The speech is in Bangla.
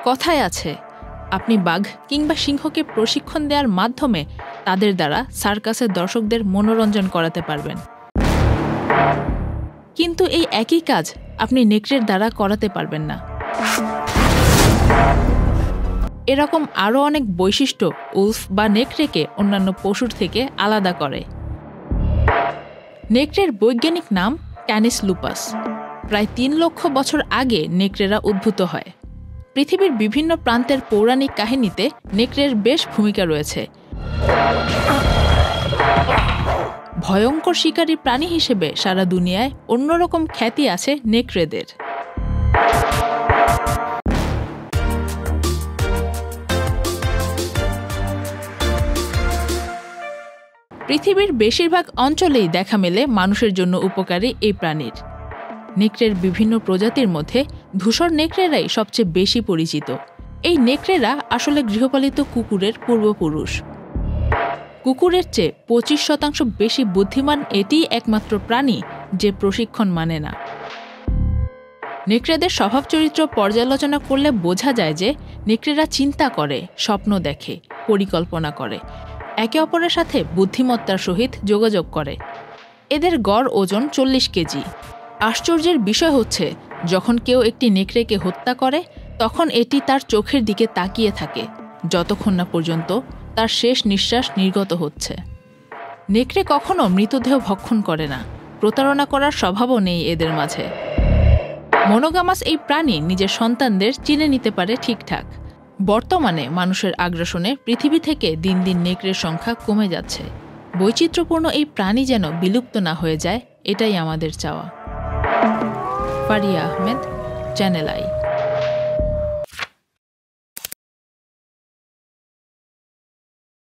কথায় আছে, আপনি বাঘ কিংবা সিংহকে প্রশিক্ষণ দেওয়ার মাধ্যমে তাদের দ্বারা সার্কাসের দর্শকদের মনোরঞ্জন করাতে পারবেন, কিন্তু এই একই কাজ আপনি নেকড়ের দ্বারা করাতে পারবেন না। এরকম আরও অনেক বৈশিষ্ট্য উলফ বা নেকড়েকে অন্যান্য পশুর থেকে আলাদা করে। নেকড়ের বৈজ্ঞানিক নাম ক্যানিস লুপাস। প্রায় ৩ লক্ষ বছর আগে নেকড়েরা উদ্ভূত হয়। পৃথিবীর বিভিন্ন প্রান্তের পৌরাণিক কাহিনীতে নেকড়ের বেশ ভূমিকা রয়েছে। ভয়ঙ্কর শিকারী প্রাণী হিসেবে সারা দুনিয়ায় অন্যরকম খ্যাতি আছে নেকড়েদের। পৃথিবীর বেশিরভাগ অঞ্চলেই দেখা মেলে মানুষের জন্য উপকারী এই প্রাণীর। নেকড়ের বিভিন্ন প্রজাতির মধ্যে ধূসর নেকড়েরাই সবচেয়ে বেশি পরিচিত। এই নেকড়েরা আসলে গৃহপালিত কুকুরের পূর্বপুরুষ। কুকুরের চেয়ে 25% বেশি বুদ্ধিমান এটিই একমাত্র প্রাণী যে প্রশিক্ষণ মানে না। নেকড়েদের স্বভাব চরিত্র পর্যালোচনা করলে বোঝা যায় যে নেকড়েরা চিন্তা করে, স্বপ্ন দেখে, পরিকল্পনা করে, একে অপরের সাথে বুদ্ধিমত্তার সহিত যোগাযোগ করে। এদের গড় ওজন 40 কেজি। আশ্চর্যের বিষয় হচ্ছে, যখন কেউ একটি নেকড়েকে হত্যা করে তখন এটি তার চোখের দিকে তাকিয়ে থাকে যতক্ষণ না পর্যন্ত তার শেষ নিঃশ্বাস নির্গত হচ্ছে। নেকড়ে কখনো মৃতদেহ ভক্ষণ করে না, প্রতারণা করার স্বভাবও নেই এদের মাঝে। মনোগামাস এই প্রাণী নিজের সন্তানদের চিনে নিতে পারে ঠিকঠাক। বর্তমানে মানুষের আগ্রাসনে পৃথিবী থেকে দিন দিন নেকড়ের সংখ্যা কমে যাচ্ছে। বৈচিত্র্যপূর্ণ এই প্রাণী যেন বিলুপ্ত না হয়ে যায়, এটাই আমাদের চাওয়া। Faria Ahmed, channel I.